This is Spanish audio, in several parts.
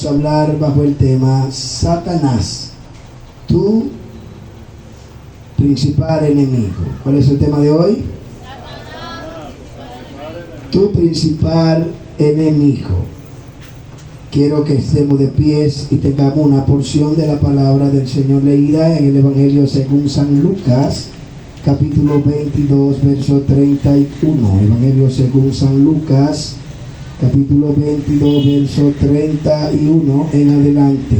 a hablar bajo el tema Satanás, tu principal enemigo. ¿Cuál es el tema de hoy? Tu principal enemigo. Quiero que estemos de pies y tengamos una porción de la palabra del Señor leída en el Evangelio según San Lucas, capítulo 22, verso 31. Evangelio según San Lucas, capítulo 22, verso 31 en adelante.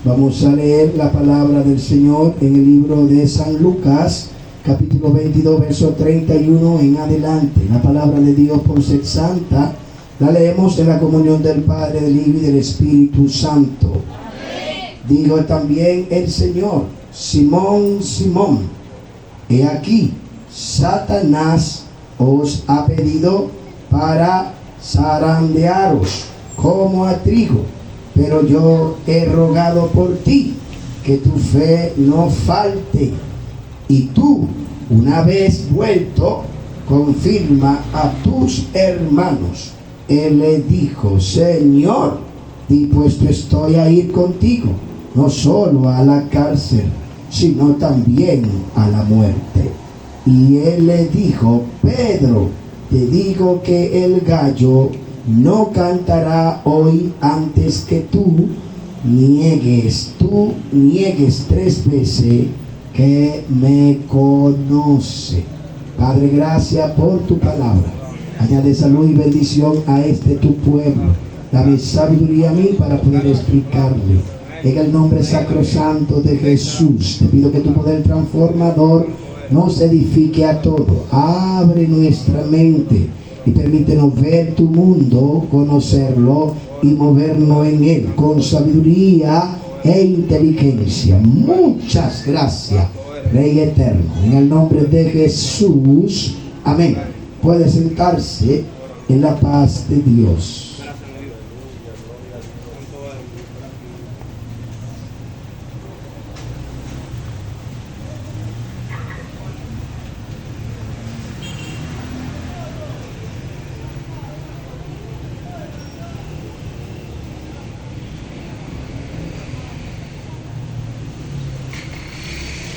Vamos a leer la palabra del Señor en el libro de San Lucas, capítulo 22, verso 31 en adelante. La palabra de Dios por ser santa, la leemos en la comunión del Padre, del Hijo y del Espíritu Santo. Amén. Dijo también el Señor: Simón, Simón, he aquí, Satanás os ha pedido para zarandearos como a trigo, pero yo he rogado por ti que tu fe no falte, y tú, una vez vuelto, confirma a tus hermanos. Él le dijo: Señor, dispuesto estoy a ir contigo, no solo a la cárcel, sino también a la muerte. Y él le dijo: Pedro, te digo que el gallo no cantará hoy antes que tú niegues 3 veces que me conoce. Padre, gracias por tu palabra. Añade salud y bendición a este tu pueblo. Dame sabiduría a mí para poder explicarle. En el nombre sacrosanto de Jesús, te pido que tu poder transformador nos edifique a todo. Abre nuestra mente y permítenos ver tu mundo, conocerlo y movernos en él con sabiduría e inteligencia. Muchas gracias, Rey eterno. En el nombre de Jesús. Amén. Puede sentarse en la paz de Dios.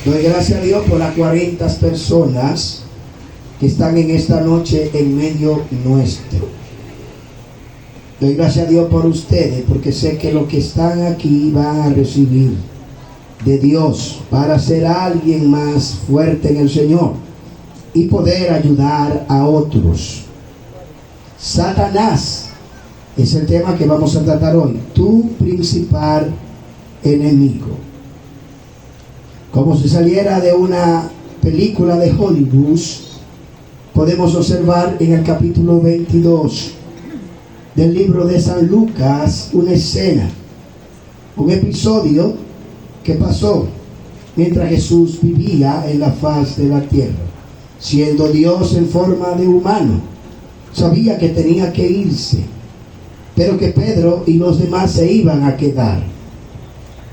Doy gracias a Dios por las 40 personas que están en esta noche en medio nuestro. Doy gracias a Dios por ustedes, porque sé que los que están aquí van a recibir de Dios para ser alguien más fuerte en el Señor y poder ayudar a otros. Satanás es el tema que vamos a tratar hoy, tu principal enemigo. Como si saliera de una película de Hollywood, podemos observar en el capítulo 22 del libro de San Lucas una escena, un episodio que pasó mientras Jesús vivía en la faz de la tierra. Siendo Dios en forma de humano, sabía que tenía que irse, pero que Pedro y los demás se iban a quedar.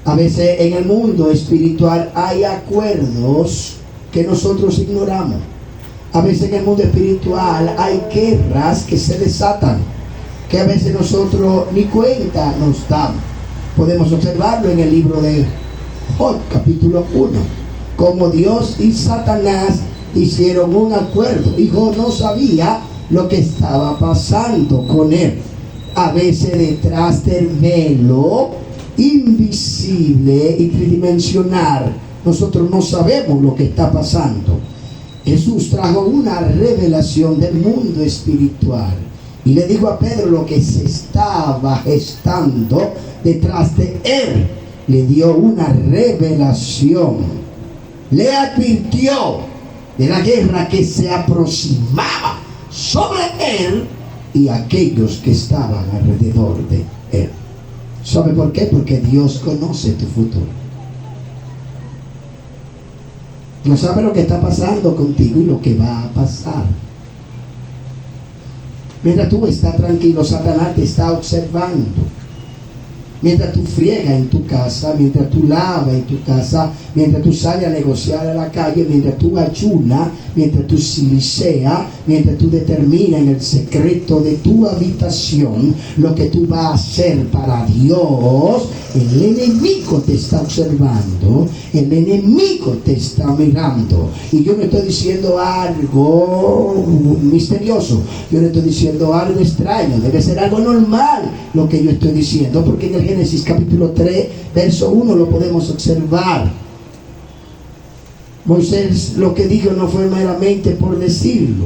A veces en el mundo espiritual hay acuerdos que nosotros ignoramos. A veces en el mundo espiritual hay guerras que se desatan, que a veces nosotros ni cuenta nos damos. Podemos observarlo en el libro de Job, capítulo 1, como Dios y Satanás hicieron un acuerdo, y Job no sabía lo que estaba pasando con él. A veces detrás del velo invisible y tridimensional, nosotros no sabemos lo que está pasando. Jesús trajo una revelación del mundo espiritual y le dijo a Pedro lo que se estaba gestando detrás de él. Le dio una revelación, le advirtió de la guerra que se aproximaba sobre él y aquellos que estaban alrededor de él. ¿Sabe por qué? Porque Dios conoce tu futuro. Dios sabe lo que está pasando contigo y lo que va a pasar. Mientras tú estás tranquilo, Satanás te está observando. Mientras tú friegas en tu casa, mientras tú lavas en tu casa, mientras tú sales a negociar a la calle, mientras tú ayunas, mientras tú siliceas, mientras tú determinas en el secreto de tu habitación lo que tú vas a hacer para Dios, el enemigo te está observando, el enemigo te está mirando. Y yo no estoy diciendo algo misterioso, yo no estoy diciendo algo extraño, debe ser algo normal lo que yo estoy diciendo, porque en el Génesis capítulo 3, verso 1 lo podemos observar. Moisés lo que dijo no fue meramente por decirlo.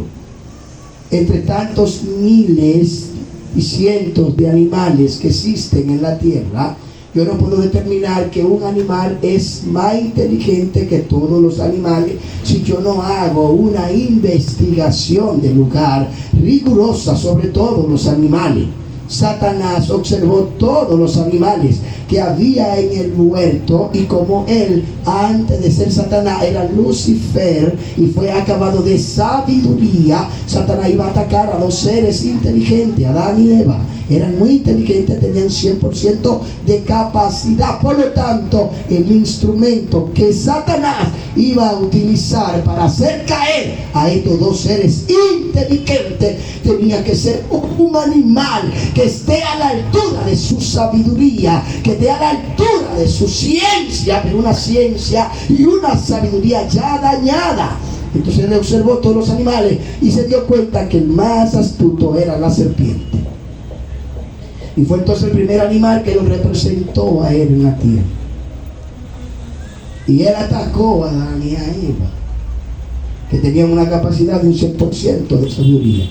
Entre tantos miles y cientos de animales que existen en la tierra, yo no puedo determinar que un animal es más inteligente que todos los animales si yo no hago una investigación de lugar rigurosa sobre todos los animales. Satanás observó todos los animales que había en el huerto, y como él, antes de ser Satanás, era Lucifer y fue acabado de sabiduría, Satanás iba a atacar a los seres inteligentes, Adán y Eva. Eran muy inteligentes, tenían 100% de capacidad. Por lo tanto, el instrumento que Satanás iba a utilizar para hacer caer a estos dos seres inteligentes tenía que ser un animal que esté a la altura de su sabiduría, que esté a la altura de su ciencia, pero una ciencia y una sabiduría ya dañada. Entonces él observó todos los animales y se dio cuenta que el más astuto era la serpiente. Y fue entonces el primer animal que lo representó a él en la tierra. Y él atacó a Adán y a Eva, que tenían una capacidad de un 100% de sabiduría,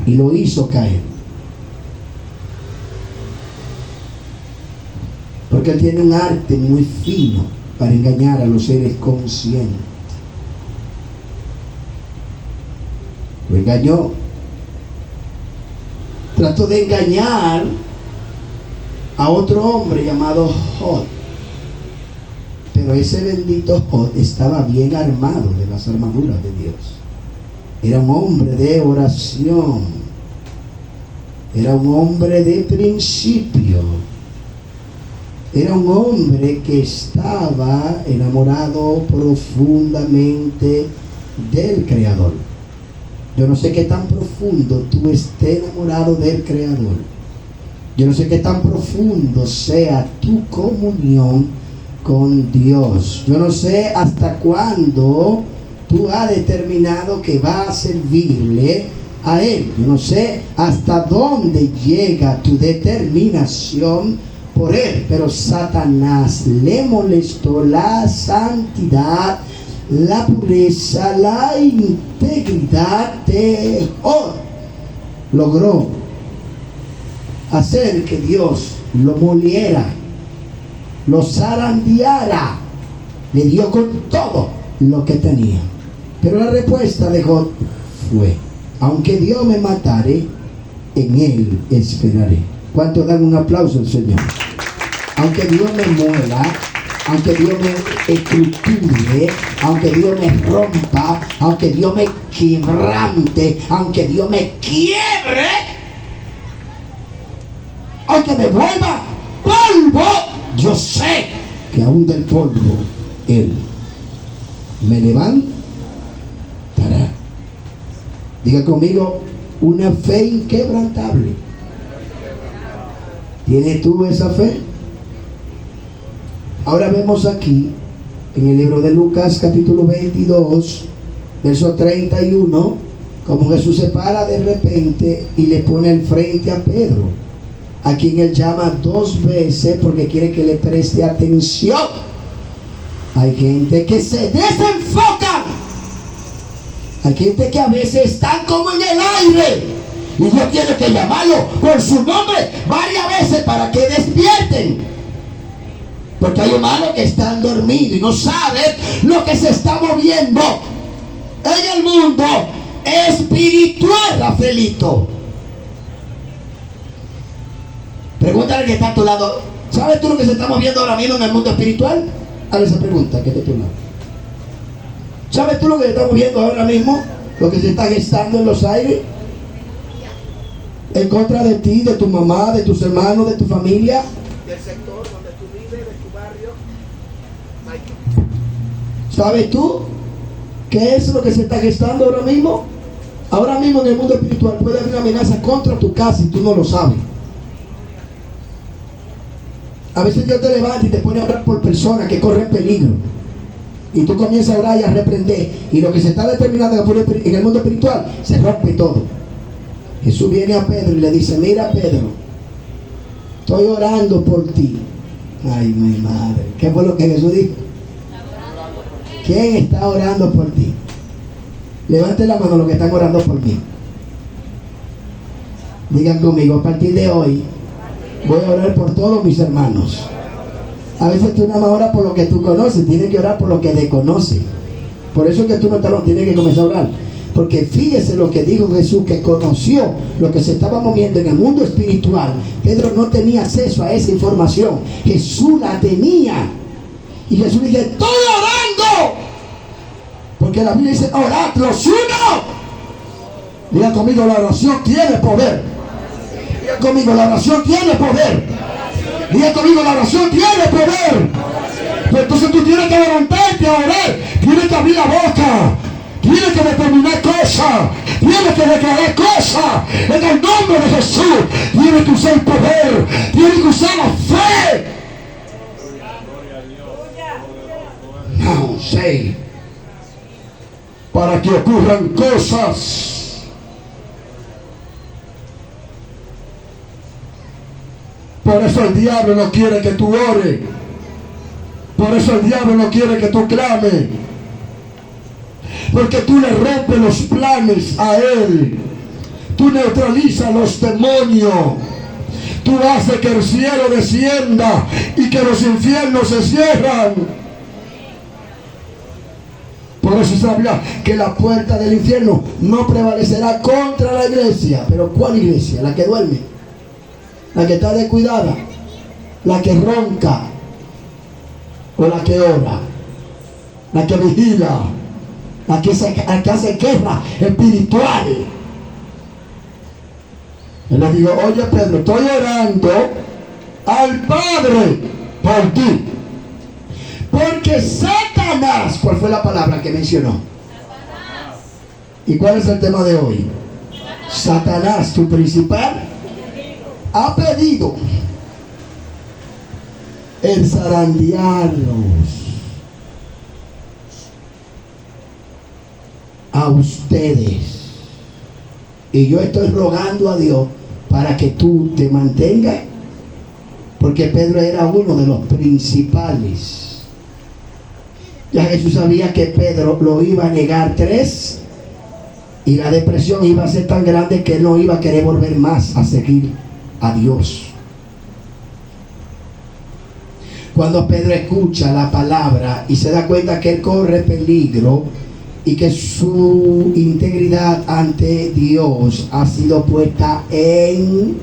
y lo hizo caer. Porque él tiene un arte muy fino para engañar a los seres conscientes. Lo engañó. Trató de engañar a otro hombre llamado Jod. Pero ese bendito Jod estaba bien armado de las armaduras de Dios. Era un hombre de oración. Era un hombre de principio. Era un hombre que estaba enamorado profundamente del Creador. Yo no sé qué tan profundo tú estés enamorado del Creador. Yo no sé qué tan profundo sea tu comunión con Dios. Yo no sé hasta cuándo tú has determinado que vas a servirle a Él. Yo no sé hasta dónde llega tu determinación por Él. Pero Satanás le molestó la santidad, la pureza, la integridad de Jod. Logró hacer que Dios lo moliera, lo zarandeara, le dio con todo lo que tenía. Pero la respuesta de Jod fue: aunque Dios me matare, en Él esperaré. ¿Cuántos dan un aplauso al Señor? Aunque Dios me muera, aunque Dios me estructure, aunque Dios me rompa, aunque Dios me quebrante, aunque Dios me quiebre, aunque me vuelva polvo, yo sé que aún del polvo Él me levantará. Diga conmigo: una fe inquebrantable. ¿Tienes tú esa fe? Ahora vemos aquí en el libro de Lucas capítulo 22 verso 31 como Jesús se para de repente y le pone al frente a Pedro, a quien él llama 2 veces porque quiere que le preste atención. Hay gente que se desenfoca, hay gente que a veces están como en el aire y Dios tiene que llamarlo por su nombre varias veces para que despierten. Porque hay humanos que están dormidos y no saben lo que se está moviendo en el mundo espiritual, Rafaelito. Pregúntale al que está a tu lado: ¿sabes tú lo que se está moviendo ahora mismo en el mundo espiritual? Haz esa pregunta que está a tu lado. ¿Sabes tú lo que se está moviendo ahora mismo? Lo que se está gestando en los aires en contra de ti, de tu mamá, de tus hermanos, de tu familia. del sector donde tú vives, de tu barrio. ¿Sabes tú qué es lo que se está gestando ahora mismo? Ahora mismo en el mundo espiritual puede haber una amenaza contra tu casa y tú no lo sabes. A veces Dios te levanta y te pone a orar por personas que corren peligro. Y tú comienzas a orar y a reprender. Y lo que se está determinando en el mundo espiritual, se rompe todo. Jesús viene a Pedro y le dice: mira, Pedro, estoy orando por ti. Ay, mi madre. ¿Qué fue lo que Jesús dijo? ¿Quién está orando por ti? Levante la mano los que están orando por mí. Digan conmigo: a partir de hoy voy a orar por todos mis hermanos. A veces tú nada más oras por lo que tú conoces, tienes que orar por lo que desconoces. Por eso es que tú no tienes que comenzar a orar. Porque fíjese lo que dijo Jesús, que conoció lo que se estaba moviendo en el mundo espiritual. Pedro no tenía acceso a esa información. Jesús la tenía. Y Jesús dice: estoy orando. Porque la Biblia dice: orad los unos. Diga conmigo: la oración tiene poder. Diga conmigo: la oración tiene poder. Diga conmigo: la oración tiene poder. Pues entonces tú tienes que levantarte a orar. Tienes que abrir la boca. Tienes que determinar cosas. Tienes que declarar cosas. En el nombre de Jesús. Tienes que usar el poder. Tienes que usar la fe. No sé. Para que ocurran cosas. Por eso el diablo no quiere que tú ores. Por eso el diablo no quiere que tú clames. Porque tú le rompes los planes a él. Tú neutralizas los demonios. Tú haces que el cielo descienda y que los infiernos se cierran. Por eso se habla que la puerta del infierno no prevalecerá contra la iglesia. ¿Pero cuál iglesia? La que duerme, la que está descuidada, la que ronca, o la que ora, la que vigila, la que hace guerra espiritual. Yo le digo: oye, Pedro, estoy orando al Padre por ti. Porque Satanás, ¿cuál fue la palabra que mencionó? Satanás. ¿Y cuál es el tema de hoy? Satanás, tu principal, ha pedido el zarandearlos a ustedes. Y yo estoy rogando a Dios para que tú te mantengas, porque Pedro era uno de los principales. Ya Jesús sabía que Pedro lo iba a negar 3 y la depresión iba a ser tan grande que él no iba a querer volver más a seguir a Dios. Cuando Pedro escucha la palabra y se da cuenta que él corre peligro y que su integridad ante Dios ha sido puesta en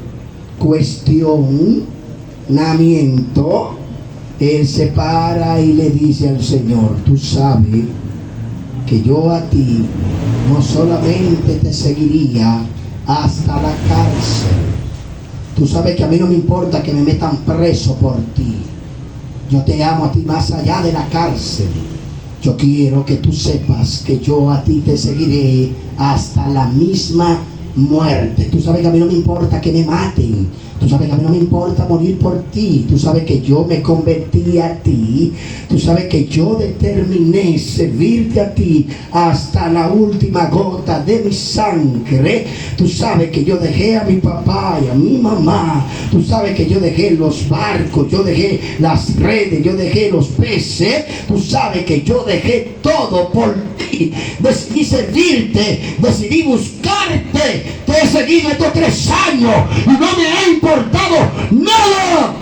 cuestionamiento, él se para y le dice al Señor: tú sabes que yo a ti no solamente te seguiría hasta la cárcel. Tú sabes que a mí no me importa que me metan preso por ti. Yo te amo a ti más allá de la cárcel. Yo quiero que tú sepas que yo a ti te seguiré hasta la misma muerte. Tú sabes que a mí no me importa que me maten. Tú sabes que a mí no me importa morir por ti. Tú sabes que yo me convertí a ti. Tú sabes que yo determiné servirte a ti hasta la última gota de mi sangre. Tú sabes que yo dejé a mi papá y a mi mamá. Tú sabes que yo dejé los barcos, yo dejé las redes, yo dejé los peces. Tú sabes que yo dejé todo por ti. Decidí servirte, decidí buscarte. Te he seguido estos 3 años y no me ha importado nada.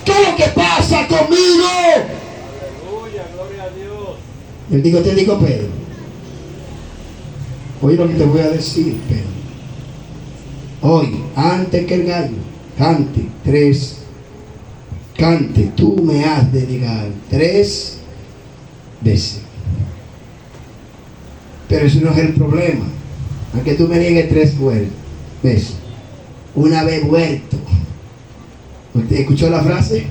¿Qué es lo que pasa conmigo? Aleluya, gloria a Dios. Te digo, Pedro, oye lo que te voy a decir, Pedro. Hoy, antes que el gallo cante 3, tú me has de negar 3 veces. Pero eso no es el problema. Aunque tú me niegues 3 veces, una vez vuelto, ¿Usted escuchó la frase?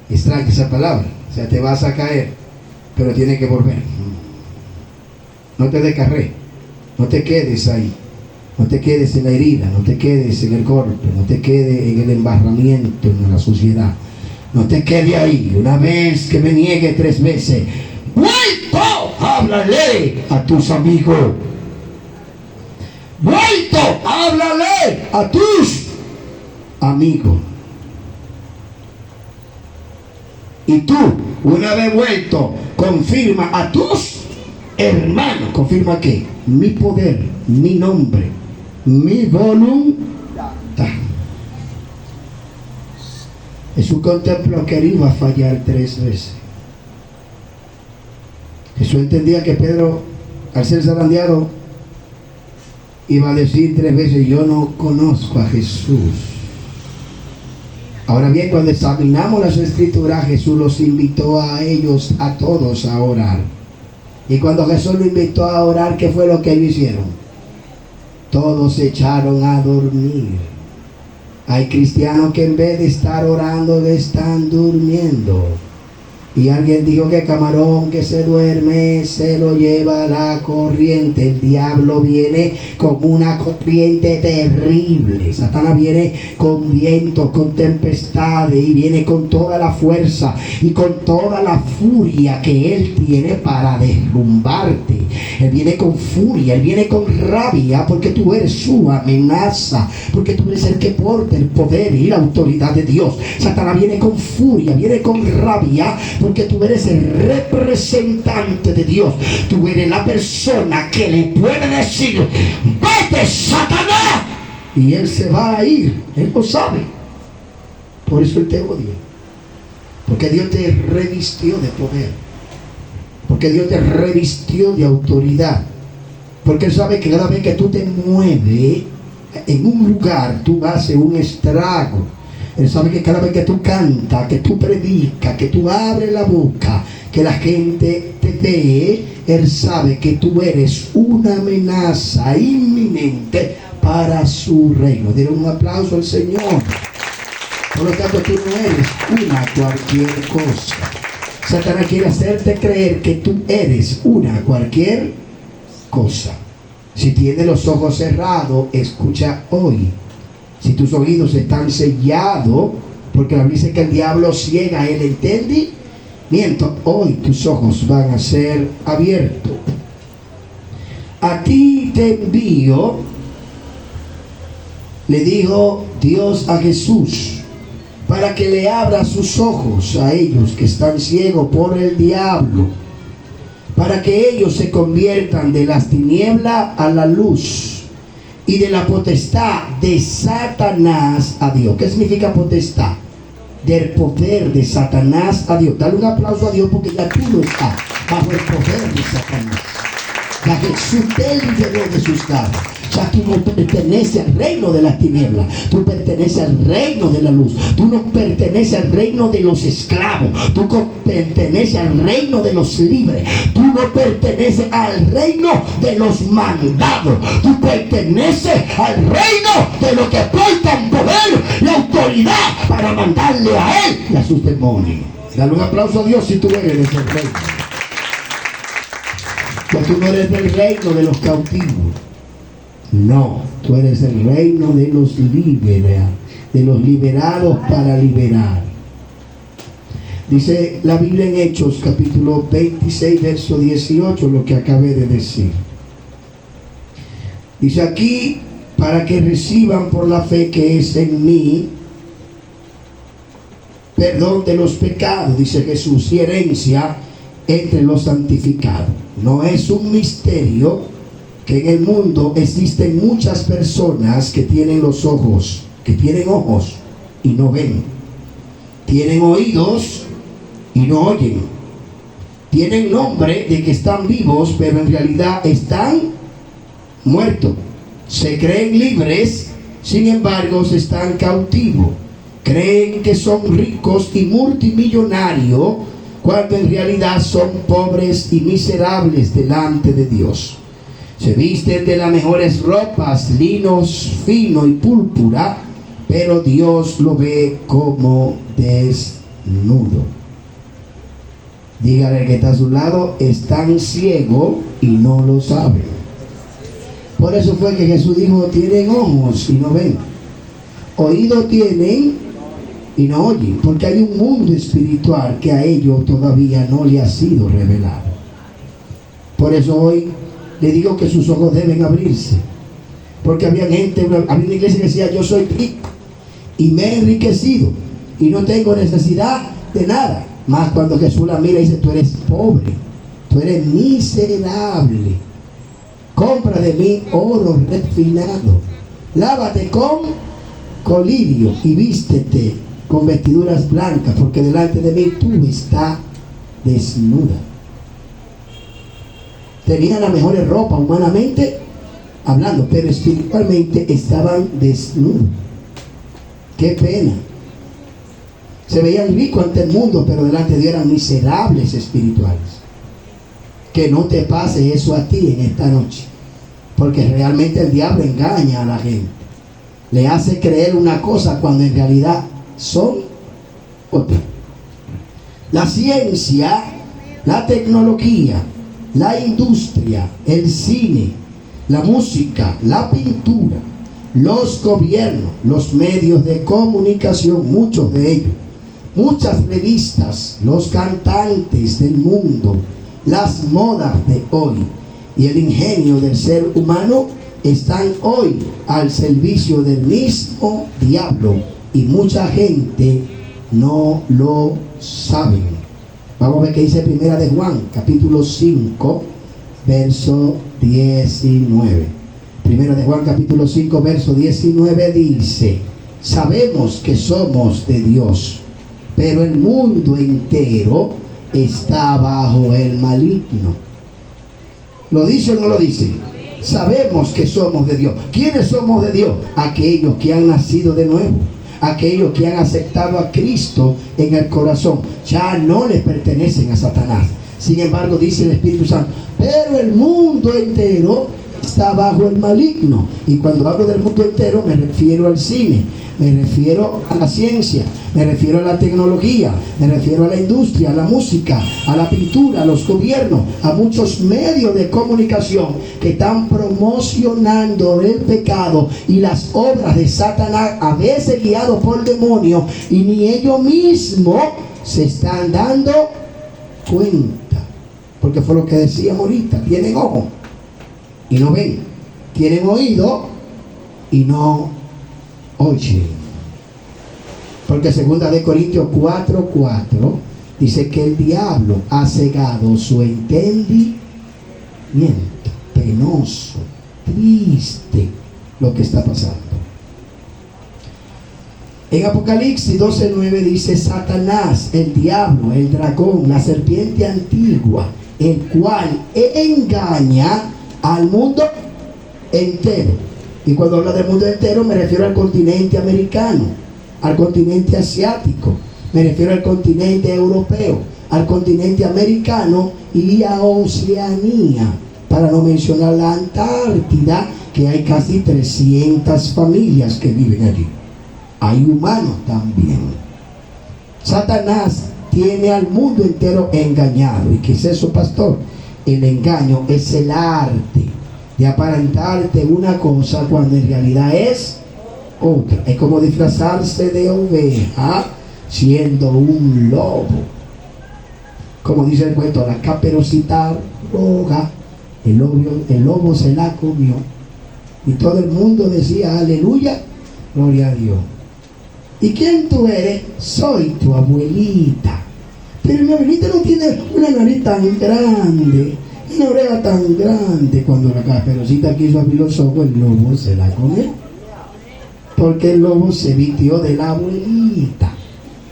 Extraña esa palabra. O sea, te vas a caer, pero tienes que volver. No te descarré, no te quedes ahí, no te quedes en la herida, no te quedes en el golpe, no te quedes en el embarramiento, en la suciedad. No te quedes ahí. Una vez que me niegue 3 veces, vuelto, háblale a tus amigos. Vuelto, háblale a tus amigos. Y tú, una vez vuelto, confirma a tus hermanos. ¿Confirma qué? Mi poder, mi nombre, mi voluntad. Jesús contempló que él iba a fallar 3 veces. Jesús entendía que Pedro, al ser zarandeado, iba a decir 3 veces: yo no conozco a Jesús. Ahora bien, cuando examinamos las escrituras, Jesús los invitó a ellos, a todos, a orar. Y cuando Jesús los invitó a orar, ¿qué fue lo que ellos hicieron? Todos se echaron a dormir. Hay cristianos que en vez de estar orando, están durmiendo. Y alguien dijo que camarón que se duerme se lo lleva la corriente. El diablo viene con una corriente terrible. Satanás viene con vientos, con tempestades, y viene con toda la fuerza y con toda la furia que él tiene para derrumbarte. Él viene con furia, él viene con rabia, porque tú eres su amenaza, porque tú eres el que porta el poder y la autoridad de Dios. Satanás viene con furia, viene con rabia, porque tú eres el representante de Dios. Tú eres la persona que le puede decir: vete, Satanás, y él se va a ir. Él lo sabe. Por eso él te odia, porque Dios te revistió de poder, porque Dios te revistió de autoridad, porque él sabe que cada vez que tú te mueves en un lugar, tú haces un estrago. Él sabe que cada vez que tú cantas, que tú predicas, que tú abres la boca, que la gente te ve, Él sabe que tú eres una amenaza inminente para su reino. Denle un aplauso al Señor. Por lo tanto, tú no eres una cualquier cosa. Satanás quiere hacerte creer que tú eres una cualquier cosa. Si tienes los ojos cerrados, escucha hoy. Si tus oídos están sellados, porque la Biblia dice que el diablo ciega el entendimiento, hoy tus ojos van a ser abiertos. A ti te envío, le dijo Dios a Jesús, para que le abra sus ojos a ellos que están ciegos por el diablo, para que ellos se conviertan de las tinieblas a la luz, y de la potestad de Satanás a Dios. ¿Qué significa potestad? Del poder de Satanás a Dios. Dale un aplauso a Dios, porque ya tú no estás bajo el poder de Satanás. Ya Jesús te liberó de sus garras. Ya tú no perteneces al reino de las tinieblas, tú perteneces al reino de la luz. Tú no perteneces al reino de los esclavos, tú perteneces al reino de los libres. Tú no perteneces al reino de los mandados, tú perteneces al reino de los que portan poder y autoridad para mandarle a él y a sus demonios. Dale un aplauso a Dios si tú eres de ese reino. Pues tú no eres del reino de los cautivos. No, tú eres el reino de los liberados para liberar. Dice la Biblia en Hechos capítulo 26 verso 18, lo que acabé de decir. Dice aquí: para que reciban por la fe que es en mí perdón de los pecados, dice Jesús, y herencia entre los santificados. No es un misterio que en el mundo existen muchas personas que tienen los ojos, que tienen ojos y no ven, tienen oídos y no oyen, tienen nombre de que están vivos, pero en realidad están muertos. Se creen libres, sin embargo están cautivos. Creen que son ricos y multimillonarios, cuando en realidad son pobres y miserables delante de Dios. Se visten de las mejores ropas, linos fino y púrpura, pero Dios lo ve como desnudo. Dígale al que está a su lado, están ciegos y no lo saben. Por eso fue que Jesús dijo, tienen ojos y no ven, oídos tienen y no oyen, porque hay un mundo espiritual que a ellos todavía no le ha sido revelado. Por eso hoy le digo que sus ojos deben abrirse, porque había una iglesia que decía, yo soy rico y me he enriquecido y no tengo necesidad de nada. Más cuando Jesús la mira y dice, tú eres pobre, tú eres miserable, compra de mí oro refinado, lávate con colirio y vístete con vestiduras blancas, porque delante de mí tú estás desnuda. Tenían las mejores ropas humanamente hablando, pero espiritualmente estaban desnudos. Qué pena. Se veían ricos ante el mundo, pero delante de Dios eran miserables espirituales. Que no te pase eso a ti en esta noche, porque realmente el diablo engaña a la gente, le hace creer una cosa cuando en realidad son otra. La ciencia, la tecnología, la industria, el cine, la música, la pintura, los gobiernos, los medios de comunicación, muchos de ellos, muchas revistas, los cantantes del mundo, las modas de hoy y el ingenio del ser humano están hoy al servicio del mismo diablo, y mucha gente no lo sabe. Vamos a ver qué dice Primera de Juan, capítulo 5, verso 19. Primera de Juan, capítulo 5, verso 19 dice, sabemos que somos de Dios, pero el mundo entero está bajo el maligno. ¿Lo dice o no lo dice? Sabemos que somos de Dios. ¿Quiénes somos de Dios? Aquellos que han nacido de nuevo, aquellos que han aceptado a Cristo en el corazón. Ya no les pertenecen a Satanás. Sin embargo, dice el Espíritu Santo, pero el mundo entero está bajo el maligno. Y cuando hablo del mundo entero me refiero al cine, me refiero a la ciencia, me refiero a la tecnología, me refiero a la industria, a la música, a la pintura, a los gobiernos, a muchos medios de comunicación que están promocionando el pecado y las obras de Satanás, a veces guiados por demonios, y ni ellos mismos se están dando cuenta. Porque fue lo que decíamos ahorita, tienen ojo y no ven, tienen oído y no oyen. Porque 2 Corintios 4:4 dice que el diablo ha cegado su entendimiento. Penoso, triste lo que está pasando. En Apocalipsis 12:9 dice, Satanás, el diablo, el dragón, la serpiente antigua, el cual engaña al mundo entero. Y cuando hablo del mundo entero me refiero al continente americano, al continente asiático, me refiero al continente europeo, al continente americano y a Oceanía, para no mencionar la Antártida, que hay casi 300 familias que viven allí. Hay humanos también. Satanás tiene al mundo entero engañado. ¿Y qué es eso, pastor? El engaño es el arte de aparentarte una cosa cuando en realidad es otra. Es como disfrazarse de oveja siendo un lobo. Como dice el cuento, la caperucita roja, el lobo se la comió. Y todo el mundo decía, aleluya, gloria a Dios. ¿Y quién tú eres? Soy tu abuelita. Pero mi abuelita no tiene una nariz tan grande, una oreja tan grande. Cuando la caperucita quiso abrir los ojos, el lobo se la comió. Porque el lobo se vistió de la abuelita.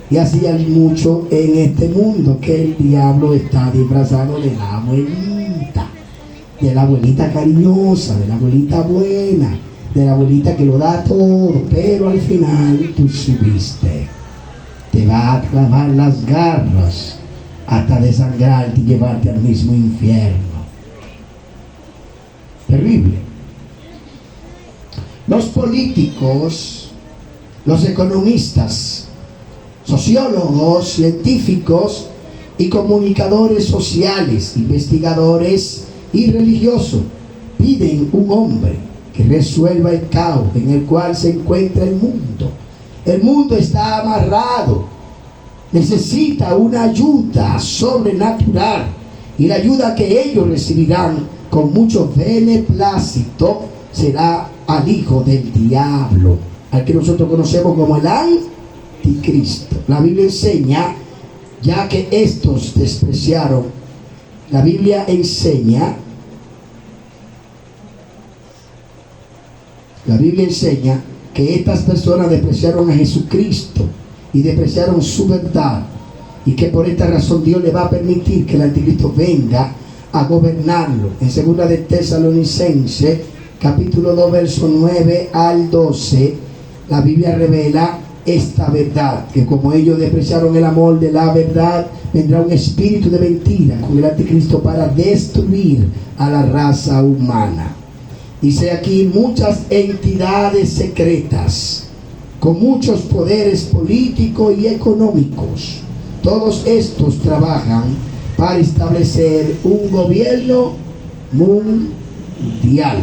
Y así hay mucho en este mundo, que el diablo está disfrazado de la abuelita cariñosa, de la abuelita buena, de la abuelita que lo da todo, pero al final tú subiste. Te va a clavar las garras hasta desangrarte y llevarte al mismo infierno. Terrible. Los políticos los economistas, sociólogos, científicos y comunicadores sociales, investigadores y religiosos piden un hombre que resuelva el caos en el cual se encuentra el mundo. El mundo está amarrado, necesita una ayuda sobrenatural, y la ayuda que ellos recibirán con mucho beneplácito será al hijo del diablo, al que nosotros conocemos como el anticristo. La Biblia enseña, ya que estos despreciaron, la Biblia enseña que estas personas despreciaron a Jesucristo y despreciaron su verdad, y que por esta razón Dios le va a permitir que el anticristo venga a gobernarlo. En 2 de Tesalonicenses capítulo 2 verso 9 al 12, la Biblia revela esta verdad, que como ellos despreciaron el amor de la verdad, vendrá un espíritu de mentira con el anticristo para destruir a la raza humana. Dice aquí, muchas entidades secretas con muchos poderes políticos y económicos, todos estos trabajan para establecer un gobierno mundial.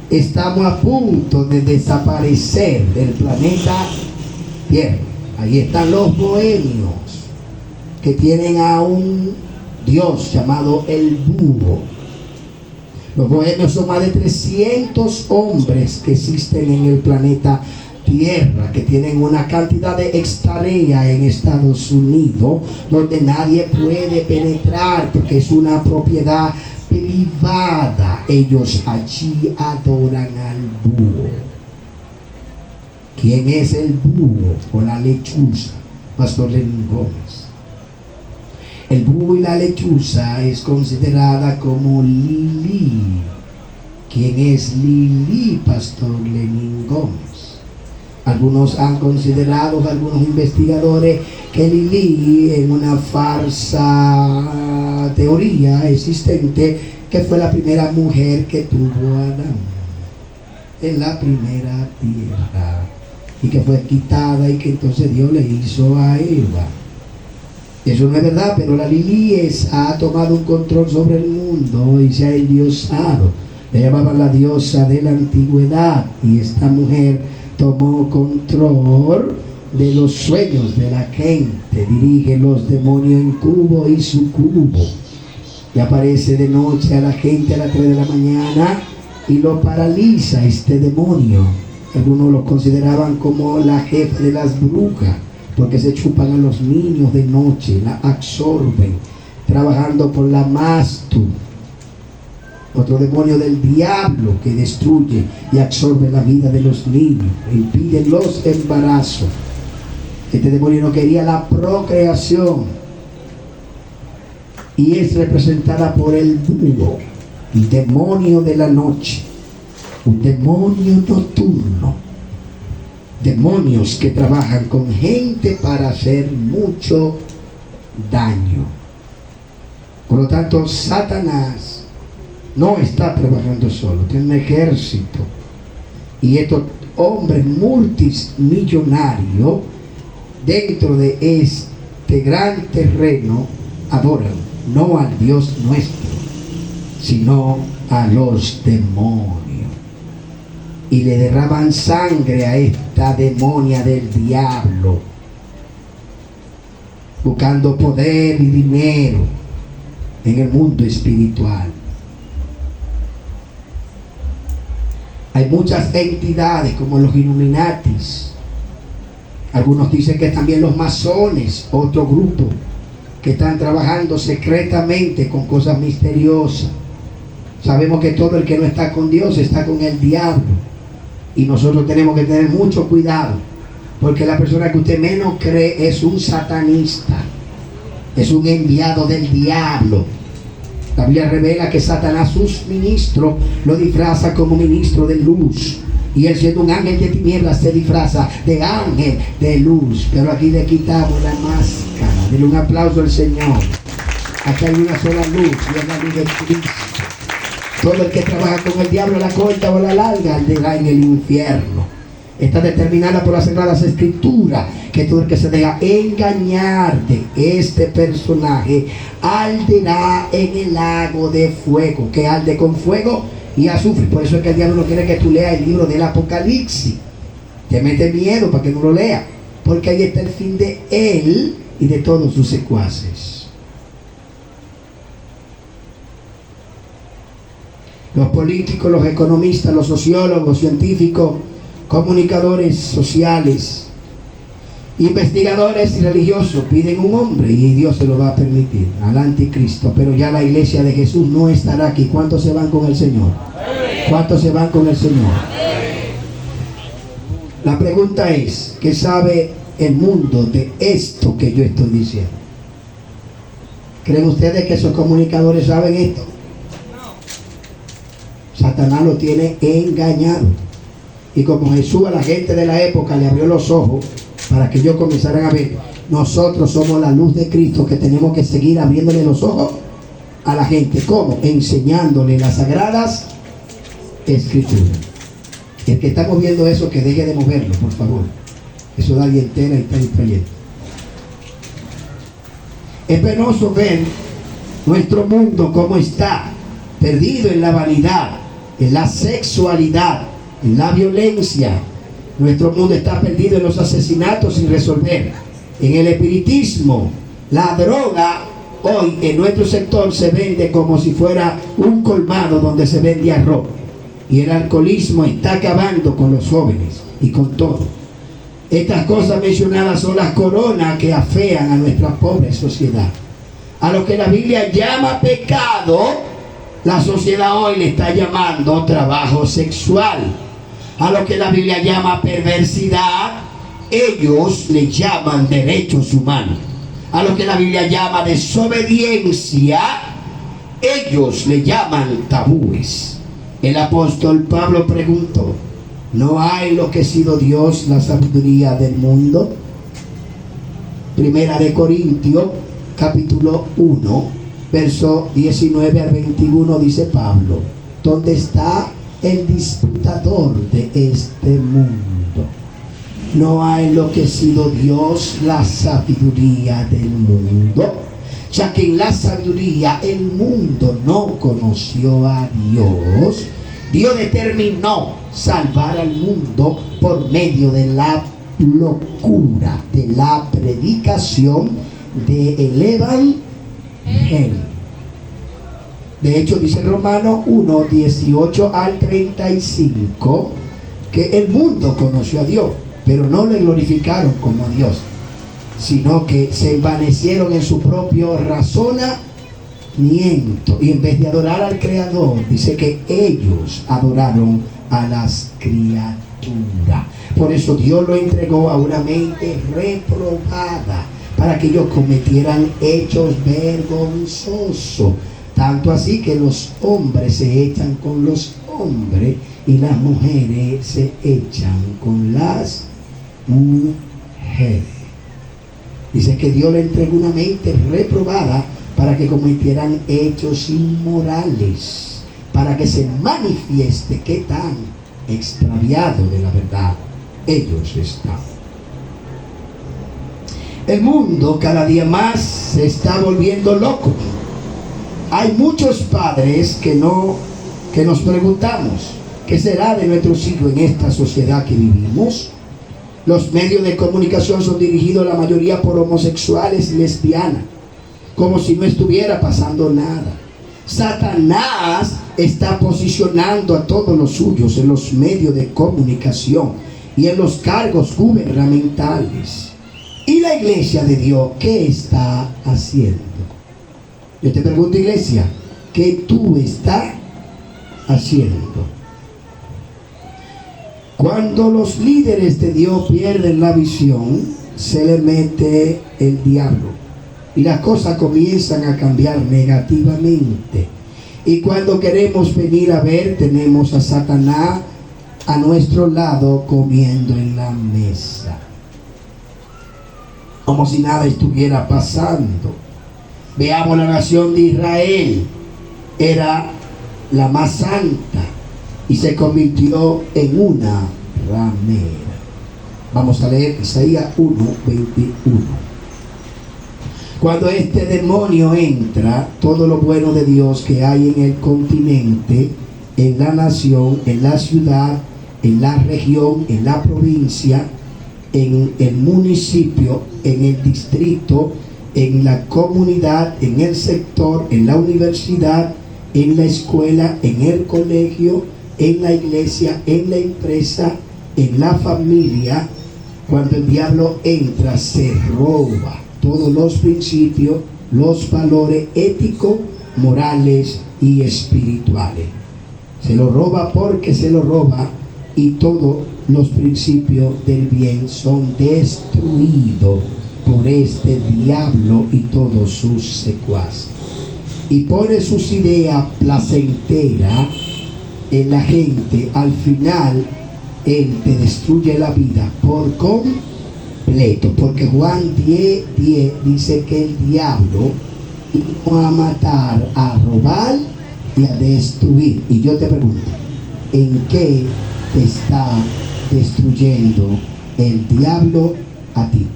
Estamos a punto de desaparecer del planeta Tierra. Ahí están los bohemios, que tienen a un dios llamado el búho. Los bohemios son más de 300 hombres que existen en el planeta Tierra, que tienen una cantidad de hectáreas en Estados Unidos, donde nadie puede penetrar porque es una propiedad privada. Ellos allí adoran al búho. ¿Quién es el búho o la lechuza? Pastor Lenín Gómez. El búho y la lechuza es considerada como Lili. ¿Quién es Lili, Pastor Lenín Gómez? Algunos han considerado, algunos investigadores, que Lili, en una falsa teoría existente, que fue la primera mujer que tuvo a Adán en la primera tierra, y que fue quitada, y que entonces Dios le hizo a Eva. Eso no es verdad, pero la Lili ha tomado un control sobre el mundo y se ha endiosado. Le llamaban la diosa de la antigüedad, y esta mujer tomó control de los sueños de la gente, dirige los demonios en cubo y sucubo, y aparece de noche a la gente a las 3 de la mañana y lo paraliza este demonio. Algunos lo consideraban como la jefa de las brujas, porque se chupan a los niños de noche, la absorben, trabajando por la Mastu, otro demonio del diablo que destruye y absorbe la vida de los niños, impide los embarazos. Este demonio no quería la procreación, y es representada por el búho, el demonio de la noche, un demonio nocturno. Demonios que trabajan con gente para hacer mucho daño. Por lo tanto, Satanás no está trabajando solo, tiene un ejército. Y estos hombres multimillonarios dentro de este gran terreno adoran no al Dios nuestro, sino a los demonios. Y le derraman sangre a esta demonia del diablo, buscando poder y dinero en el mundo espiritual. Hay muchas entidades como los Illuminatis. Algunos dicen que también los masones, otro grupo que están trabajando secretamente con cosas misteriosas. Sabemos que todo el que no está con Dios está con el diablo, y nosotros tenemos que tener mucho cuidado, porque la persona que usted menos cree es un satanista, es un enviado del diablo. La Biblia revela que Satanás, sus ministros, lo disfraza como ministro de luz, y él, siendo un ángel de tinieblas, se disfraza de ángel de luz. Pero aquí le quitamos la máscara. Denle un aplauso al Señor. Aquí hay una sola luz, y es la luz de Cristo. Todo el que trabaja con el diablo, la corta o la larga, arderá en el infierno. Está determinada por las Sagradas Escrituras que todo el que se deja engañar de este personaje arderá en el lago de fuego, que arde con fuego y azufre. Por eso es que el diablo no quiere que tú leas el libro del Apocalipsis. Te mete miedo para que no lo leas, porque ahí está el fin de él y de todos sus secuaces. Los políticos, los economistas, los sociólogos, científicos, comunicadores sociales, investigadores y religiosos piden un hombre y Dios se lo va a permitir al anticristo, pero ya la iglesia de Jesús no estará aquí. ¿Cuántos se van con el Señor? ¿Cuántos se van con el Señor? La pregunta es, ¿qué sabe el mundo de esto que yo estoy diciendo? ¿Creen ustedes que esos comunicadores saben esto? Satanás lo tiene engañado. Y como Jesús a la gente de la época le abrió los ojos para que ellos comenzaran a ver, nosotros somos la luz de Cristo que tenemos que seguir abriéndole los ojos a la gente. ¿Cómo? Enseñándole las Sagradas Escrituras. El que está moviendo eso, que deje de moverlo, por favor. Eso da entera y está distrayendo. Es penoso ver nuestro mundo como está, perdido en la vanidad, en la sexualidad, en la violencia. Nuestro mundo está perdido en los asesinatos sin resolver, en el espiritismo. La droga hoy en nuestro sector se vende como si fuera un colmado donde se vende arroz. Y el alcoholismo está acabando con los jóvenes y con todo. Estas cosas mencionadas son las coronas que afean a nuestra pobre sociedad. A lo que la Biblia llama pecado, la sociedad hoy le está llamando trabajo sexual. A lo que la Biblia llama perversidad, ellos le llaman derechos humanos. A lo que la Biblia llama desobediencia, ellos le llaman tabúes. El apóstol Pablo preguntó, ¿no ha enloquecido Dios la sabiduría del mundo? Primera de Corintios, capítulo 1, verso 19 al 21, dice Pablo, ¿dónde está el disputador de este mundo? ¿No ha enloquecido Dios la sabiduría del mundo? Ya que en la sabiduría el mundo no conoció a Dios, Dios determinó salvar al mundo por medio de la locura de la predicación del Evangelio. De hecho, dice Romanos 1, 18 al 35, que el mundo conoció a Dios, pero no le glorificaron como a Dios, sino que se envanecieron en su propio razonamiento. Y en vez de adorar al Creador, dice que ellos adoraron a las criaturas. Por eso Dios lo entregó a una mente reprobada, para que ellos cometieran hechos vergonzosos. Tanto así que los hombres se echan con los hombres y las mujeres se echan con las mujeres. Dice que Dios le entregó una mente reprobada para que cometieran hechos inmorales, para que se manifieste qué tan extraviado de la verdad ellos están. El mundo cada día más se está volviendo loco. Hay muchos padres que nos preguntamos, ¿qué será de nuestros hijos en esta sociedad que vivimos? Los medios de comunicación son dirigidos la mayoría por homosexuales y lesbianas, como si no estuviera pasando nada. Satanás está posicionando a todos los suyos en los medios de comunicación y en los cargos gubernamentales. ¿Y la iglesia de Dios qué está haciendo? Yo te pregunto, iglesia, ¿qué tú estás haciendo? Cuando los líderes de Dios pierden la visión, se le mete el diablo y las cosas comienzan a cambiar negativamente. Y cuando queremos venir a ver, tenemos a Satanás a nuestro lado comiendo en la mesa, como si nada estuviera pasando. Veamos la nación de Israel, era la más santa y se convirtió en una ramera. Vamos a leer Isaías 1:21. Cuando este demonio entra, todo lo bueno de Dios que hay en el continente, en la nación, en la ciudad, en la región, en la provincia, en el municipio, en el distrito, en la comunidad, en el sector, en la universidad, en la escuela, en el colegio, en la iglesia, en la empresa, en la familia, cuando el diablo entra, se roba todos los principios, los valores éticos, morales y espirituales. Se lo roba porque se lo roba, y todos los principios del bien son destruidos por este diablo y todos sus secuaces. Y pone sus ideas placenteras en la gente. Al final, él te destruye la vida por completo. Porque Juan 10:10 dice que el diablo vino a matar, a robar y a destruir. Y yo te pregunto, ¿en qué te está destruyendo el diablo a ti?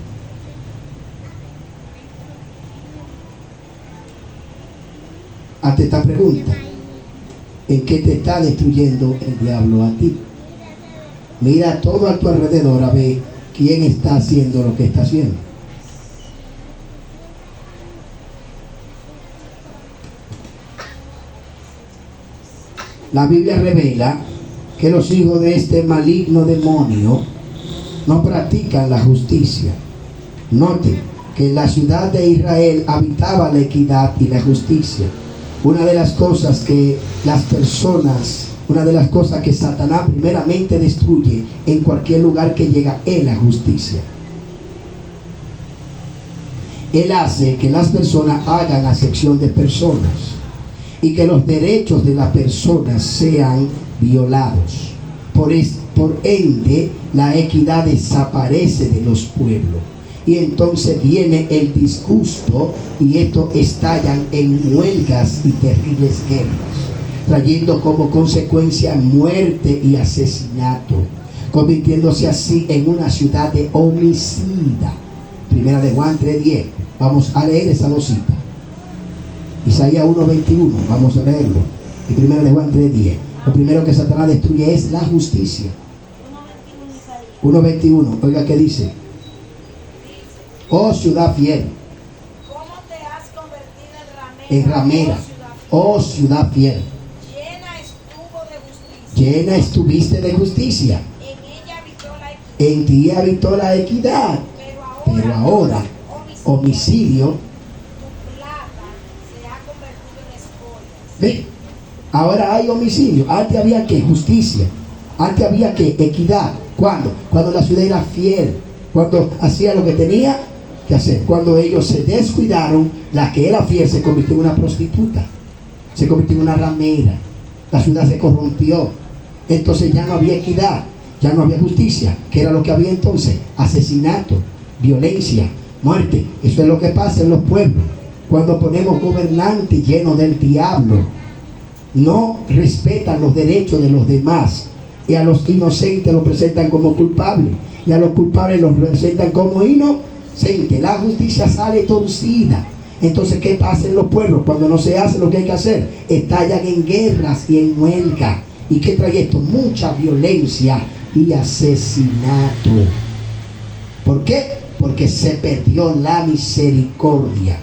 Hazte esta pregunta: ¿en qué te está destruyendo el diablo a ti? Mira todo a tu alrededor a ver quién está haciendo lo que está haciendo. La Biblia revela que los hijos de este maligno demonio no practican la justicia. Note que en la ciudad de Israel habitaba la equidad y la justicia. Una de las cosas que Satanás primeramente destruye en cualquier lugar que llega es la justicia. Él hace que las personas hagan acepción de personas y que los derechos de las personas sean violados. Por ende, la equidad desaparece de los pueblos. Y entonces viene el disgusto, y esto estallan en huelgas y terribles guerras, trayendo como consecuencia muerte y asesinato, convirtiéndose así en una ciudad de homicida. Primera de Juan 3:10. Vamos a leer esa cosita. Isaías 1:21. Vamos a leerlo. Y primera de Juan 3:10. Lo primero que Satanás destruye es la justicia. 1:21. Oiga qué dice. Oh ciudad fiel, ¿cómo te has convertido en en ramera, oh ciudad fiel, llena estuvo de justicia, llena estuviste de justicia, en ella habitó la equidad, en ti habitó la equidad, pero ahora homicidio, tu plata se ha convertido en escoria. ¿ve? Ahora hay homicidio. Antes había que justicia, antes había que equidad. ¿Cuándo? Cuando la ciudad era fiel, cuando hacía lo que tenía que hacer. Cuando ellos se descuidaron, la que era fiel se convirtió en una prostituta, se convirtió en una ramera. La ciudad se corrompió. Entonces ya no había equidad, ya no había justicia. ¿Qué era lo que había entonces? Asesinato, violencia, muerte. Eso es lo que pasa en los pueblos cuando ponemos gobernantes llenos del diablo. No respetan los derechos de los demás, y a los inocentes los presentan como culpables, y a los culpables los presentan como inocentes. La justicia sale torcida. Entonces, ¿qué pasa en los pueblos? Cuando no se hace lo que hay que hacer, estallan en guerras y en huelga. ¿Y qué trae esto? Mucha violencia y asesinato. ¿Por qué? Porque se perdió la misericordia.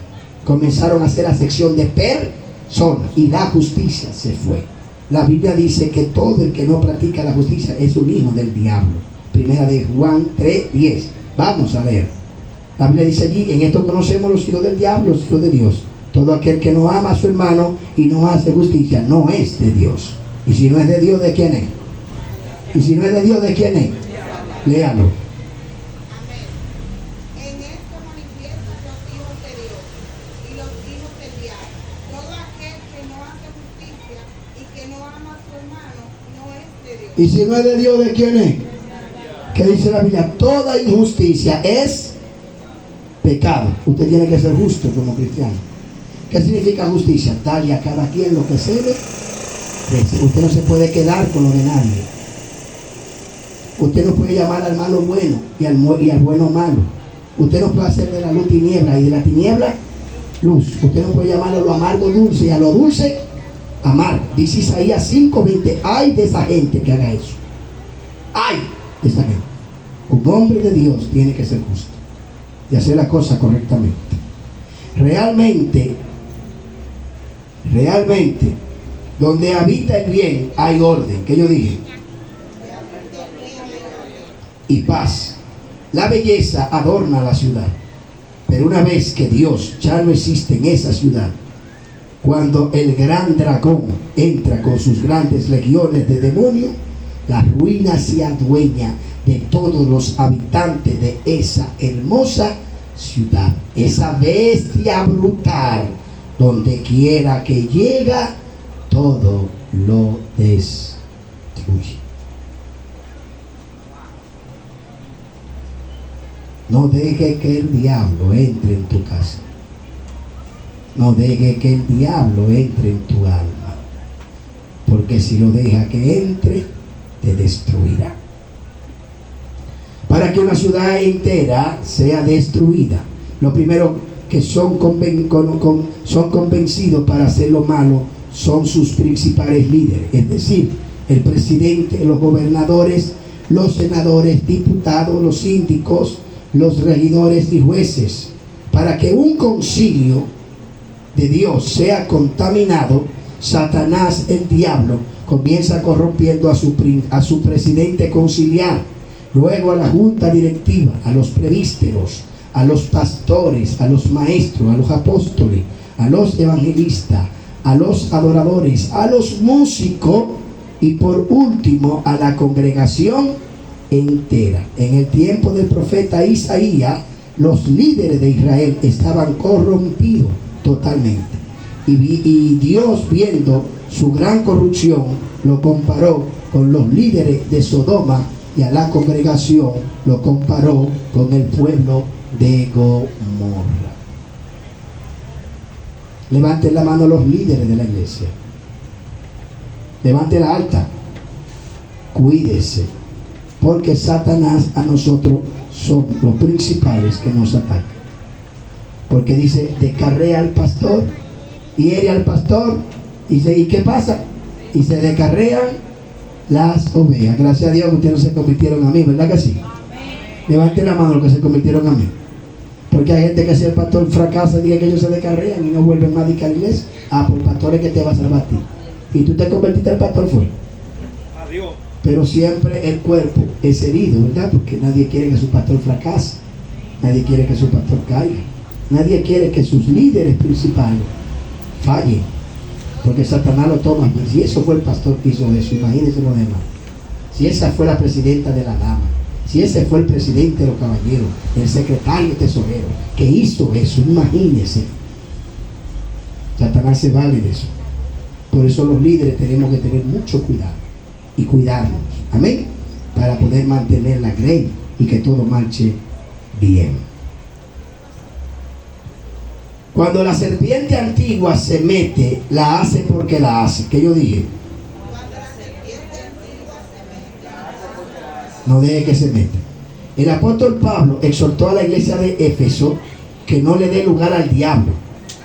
Comenzaron a hacer acepción de personas y la justicia se fue. La Biblia dice que todo el que no practica la justicia es un hijo del diablo. Primera de Juan 3:10. Vamos a leer. La Biblia dice allí: en esto conocemos los hijos del diablo, los hijos de Dios. Todo aquel que no ama a su hermano y no hace justicia no es de Dios. Y si no es de Dios, ¿de quién es? Y si no es de Dios, ¿de quién es? Léalo. Amén. En esto manifiestan los hijos de Dios y los hijos del diablo. Todo aquel que no hace justicia y que no ama a su hermano no es de Dios. Y si no es de Dios, ¿de quién es? ¿Qué dice la Biblia? Toda injusticia es pecado. Usted tiene que ser justo como cristiano. ¿Qué significa justicia? Darle a cada quien lo que se le merece. Usted no se puede quedar con lo de nadie. Usted no puede llamar al malo bueno y al bueno malo. Usted no puede hacer de la luz tiniebla y de la tiniebla luz. Usted no puede llamar a lo amargo dulce y a lo dulce amargo. Dice Isaías 5:20. Ay de esa gente que haga eso. Ay de esa gente. Un hombre de Dios tiene que ser justo y hacer la cosa correctamente. Realmente, donde habita el bien hay orden. ¿Qué yo dije? Y paz. La belleza adorna la ciudad. Pero una vez que Dios ya no existe en esa ciudad, cuando el gran dragón entra con sus grandes legiones de demonios, la ruina se adueña de todos los habitantes de esa hermosa ciudad. Esa bestia brutal, donde quiera que llega, todo lo destruye. No deje que el diablo entre en tu casa. No deje que el diablo entre en tu alma. Porque si lo deja que entre, te destruirá. Para que una ciudad entera sea destruida, lo primero que son convencidos para hacer lo malo son sus principales líderes, es decir, el presidente, los gobernadores, los senadores, diputados, los síndicos, los regidores y jueces. Para que un concilio de Dios sea contaminado, Satanás, el diablo, comienza corrompiendo a su presidente conciliar, luego a la junta directiva, a los presbíteros, a los pastores, a los maestros, a los apóstoles, a los evangelistas, a los adoradores, a los músicos y por último a la congregación entera. En el tiempo del profeta Isaías, los líderes de Israel estaban corrompidos totalmente. Y Dios, viendo su gran corrupción, lo comparó con los líderes de Sodoma, y a la congregación lo comparó con el pueblo de Gomorra. Levanten la mano los líderes de la iglesia. Levanten la alta. Cuídese, porque Satanás a nosotros son los principales que nos atacan. Porque dice, descarrea al pastor, hiere al pastor, ¿y qué pasa? Y se descarrean las ovejas. Gracias a Dios que ustedes no se convirtieron a mí, ¿verdad que sí? Levanten la mano los que se convirtieron a mí. Porque hay gente que si el pastor fracasa, diga que ellos se descarrean y no vuelven más a la iglesia. Por pastores que te va a salvar a ti. Y tú te convertiste al pastor, fue. Adiós. Pero siempre el cuerpo es herido, ¿verdad? Porque nadie quiere que su pastor fracase. Nadie quiere que su pastor caiga. Nadie quiere que sus líderes principales fallen. Porque Satanás lo toma. Y si eso fue el pastor que hizo eso, imagínense lo demás. Si esa fue la presidenta de la dama, si ese fue el presidente de los caballeros, el secretario tesorero que hizo eso, imagínense. Satanás se vale de eso. Por eso los líderes tenemos que tener mucho cuidado y cuidarnos, amén, para poder mantener la grey y que todo marche bien. Cuando la serpiente antigua se mete, la hace porque la hace. ¿Qué yo dije? No deje que se meta. El apóstol Pablo exhortó a la iglesia de Éfeso que no le dé lugar al diablo.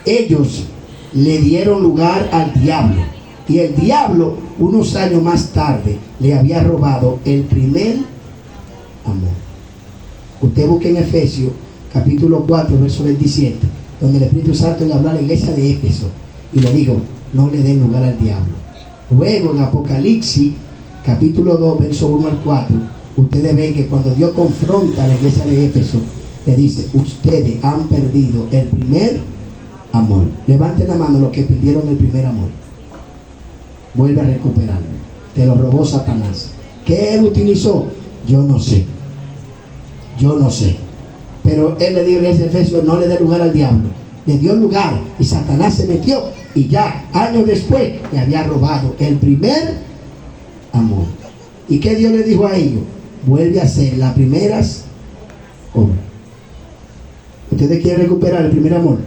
Ellos le dieron lugar al diablo. Y el diablo, unos años más tarde, le había robado el primer amor. Usted busque en Efesios, capítulo 4, verso 27, donde el Espíritu Santo le habló a la iglesia de Éfeso y le dijo, no le den lugar al diablo. Luego en Apocalipsis, capítulo 2, verso 1 al 4, ustedes ven que cuando Dios confronta a la iglesia de Éfeso, le dice, ustedes han perdido el primer amor. Levanten la mano los que perdieron el primer amor. Vuelve a recuperarlo. Te lo robó Satanás. ¿Qué él utilizó? Yo no sé. Pero él le dijo a la iglesia de Éfeso, no le dé lugar al diablo. Le dio lugar y Satanás se metió. Y ya años después le había robado el primer amor. ¿Y qué Dios le dijo a ellos? Vuelve a hacer las primeras obras. ¿Ustedes quieren recuperar el primer amor?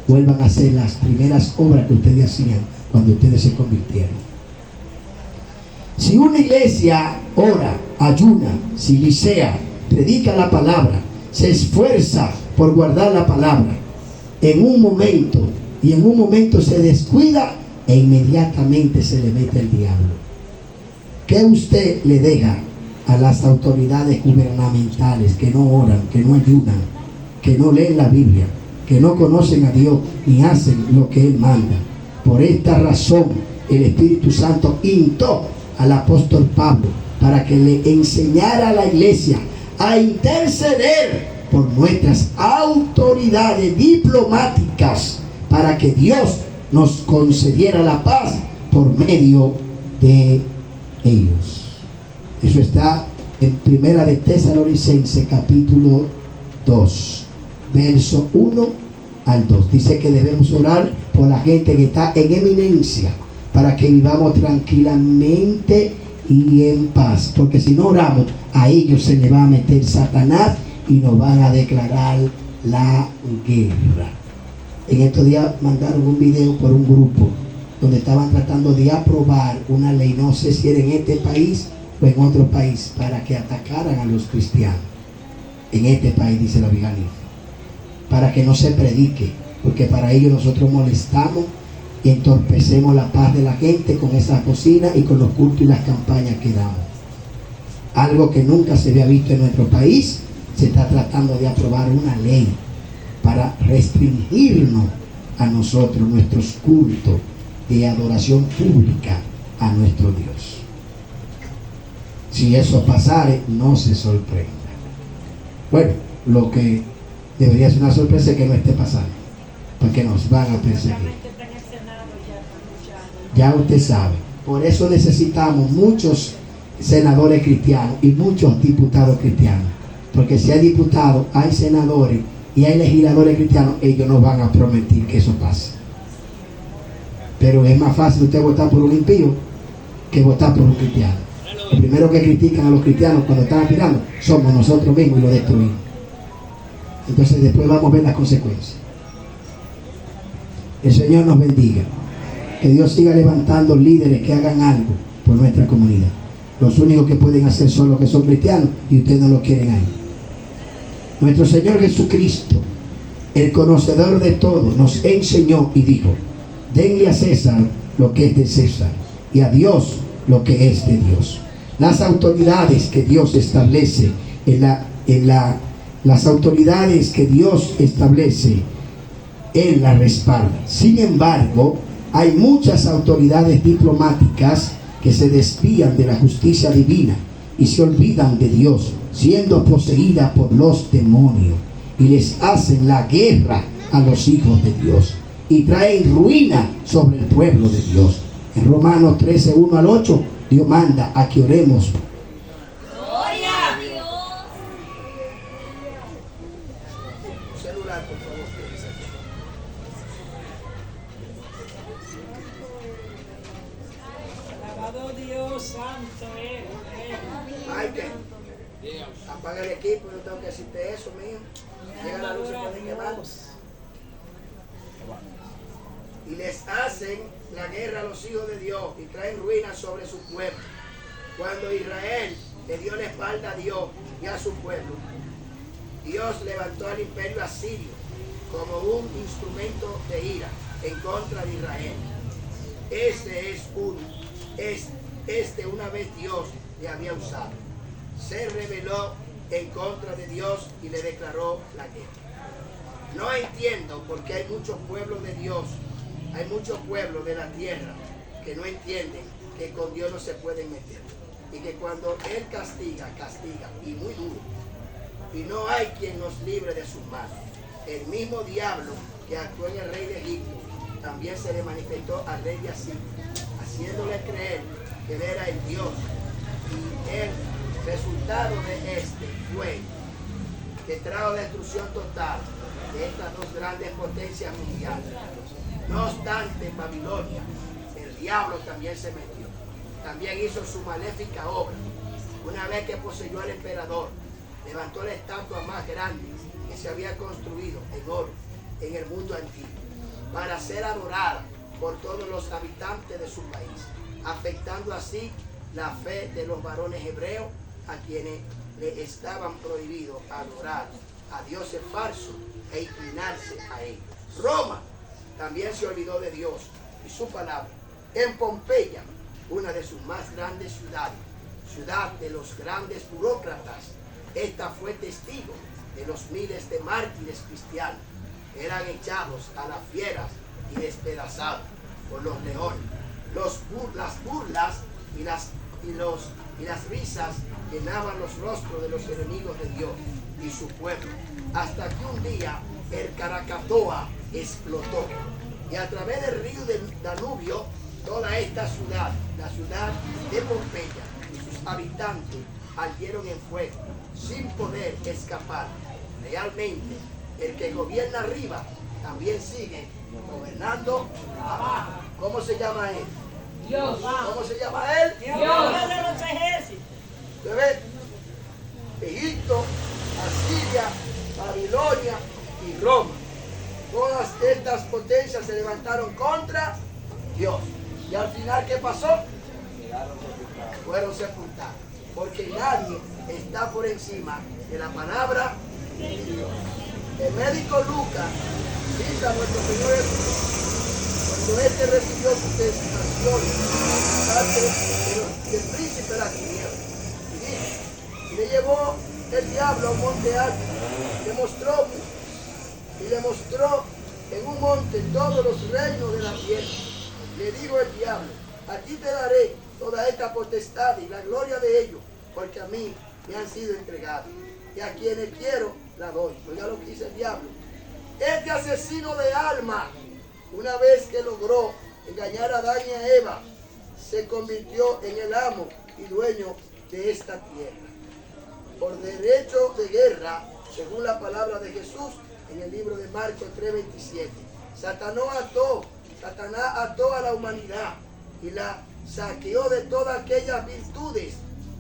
Vuelvan a hacer las primeras obras que ustedes hacían cuando ustedes se convirtieron. Si una iglesia ora, ayuna, si licea, predica la palabra, se esfuerza por guardar la palabra, en un momento se descuida e inmediatamente se le mete el diablo. ¿Qué usted le deja a las autoridades gubernamentales que no oran, que no ayunan, que no leen la Biblia, que no conocen a Dios ni hacen lo que Él manda? Por esta razón el Espíritu Santo instó al apóstol Pablo para que le enseñara a la iglesia a interceder por nuestras autoridades diplomáticas para que Dios nos concediera la paz por medio de ellos. Eso está en Primera de Tesalonicenses capítulo 2, verso 1 al 2. Dice que debemos orar por la gente que está en eminencia para que vivamos tranquilamente y en paz, porque si no oramos, a ellos se les va a meter Satanás y nos van a declarar la guerra. En estos días mandaron un video por un grupo donde estaban tratando de aprobar una ley, no sé si era en este país o en otro país, para que atacaran a los cristianos. En este país, dice la Biblia, para que no se predique, porque para ello nosotros molestamos y entorpecemos la paz de la gente con esas bocinas y con los cultos y las campañas que damos. Algo que nunca se había visto en nuestro país. Se está tratando de aprobar una ley para restringirnos a nosotros, nuestros cultos de adoración pública a nuestro Dios. Si eso pasare, no se sorprenda. Bueno, lo que debería ser una sorpresa es que no esté pasando, porque nos van a perseguir. Ya usted sabe. Por eso necesitamos muchos senadores cristianos y muchos diputados cristianos. Porque si hay diputados, hay senadores y hay legisladores cristianos, ellos no van a prometer que eso pase. Pero es más fácil usted votar por un impío que votar por un cristiano. El primero que critican a los cristianos cuando están aspirando somos nosotros mismos y lo destruimos. Entonces después vamos a ver las consecuencias. El Señor nos bendiga. Que Dios siga levantando líderes que hagan algo por nuestra comunidad. Los únicos que pueden hacer son los que son cristianos y ustedes no lo quieren ahí. Nuestro Señor Jesucristo, el conocedor de todo, nos enseñó y dijo: denle a César lo que es de César y a Dios lo que es de Dios. Las autoridades que Dios establece las autoridades que Dios establece, Él las respalda. Sin embargo, hay muchas autoridades diplomáticas que se desvían de la justicia divina y se olvidan de Dios, siendo poseídas por los demonios, y les hacen la guerra a los hijos de Dios y traen ruina sobre el pueblo de Dios. En Romanos 13, 1 al 8, Dios manda a que oremos. ¡Gloria a Dios! Celular, por favor. Alabado Dios santo es. Mike, apaga el equipo, yo tengo que decirte eso, mío. Llega la luz y pueden quemar. Y les hacen la guerra a los hijos de Dios y traen ruina sobre su pueblo. Cuando Israel le dio la espalda a Dios y a su pueblo, Dios levantó al imperio asirio como un instrumento de ira en contra de Israel. Una vez Dios le había usado. Se rebeló en contra de Dios y le declaró la guerra. No entiendo por qué hay muchos pueblos de Dios, hay muchos pueblos de la tierra que no entienden que con Dios no se pueden meter. Y que cuando Él castiga, castiga y muy duro. Y no hay quien nos libre de sus manos. El mismo diablo que actuó en el rey de Egipto también se le manifestó al rey de Asiria, haciéndole creer que él era el Dios. Y el resultado de este fue que trajo destrucción total de estas dos grandes potencias mundiales. No obstante, en Babilonia, el diablo también se metió. También hizo su maléfica obra. Una vez que poseyó al emperador, levantó la estatua más grande que se había construido en oro en el mundo antiguo, para ser adorada por todos los habitantes de su país, afectando así la fe de los varones hebreos a quienes le estaban prohibido adorar a dioses falsos e inclinarse a ellos. Roma también se olvidó de Dios y su palabra. En Pompeya, una de sus más grandes ciudades, ciudad de los grandes burócratas, esta fue testigo de los miles de mártires cristianos que eran echados a las fieras y despedazados por los leones. Las burlas y las risas llenaban los rostros de los enemigos de Dios y su pueblo, hasta que un día el Caracatoa explotó y a través del río del Danubio toda esta ciudad, la ciudad de Pompeya y sus habitantes ardieron en fuego sin poder escapar. Realmente el que gobierna arriba también sigue gobernando abajo. ¿Cómo se llama él? Dios. ¿Cómo se llama él? Dios de los ejércitos. ¿Se ve? Egipto, Asiria, Babilonia y Roma. Todas estas potencias se levantaron contra Dios. Y al final, ¿qué pasó? Fueron sepultados. Porque nadie está por encima de la palabra de Dios. El médico Lucas cita a nuestro Señor Jesucristo cuando este recibió su tentación del príncipe de la tiniebla. Y dice, y le llevó el diablo a un monte alto, le mostró en un monte todos los reinos de la tierra. Le dijo el diablo, a ti te daré toda esta potestad y la gloria de ellos, porque a mí me han sido entregados, y a quienes quiero la doy. Oiga lo que dice el diablo. Este asesino de alma, una vez que logró engañar a Adán y a Eva, se convirtió en el amo y dueño de esta tierra. Por derecho de guerra, según la palabra de Jesús en el libro de Marcos 3:27. Satanás ató a la humanidad y la saqueó de todas aquellas virtudes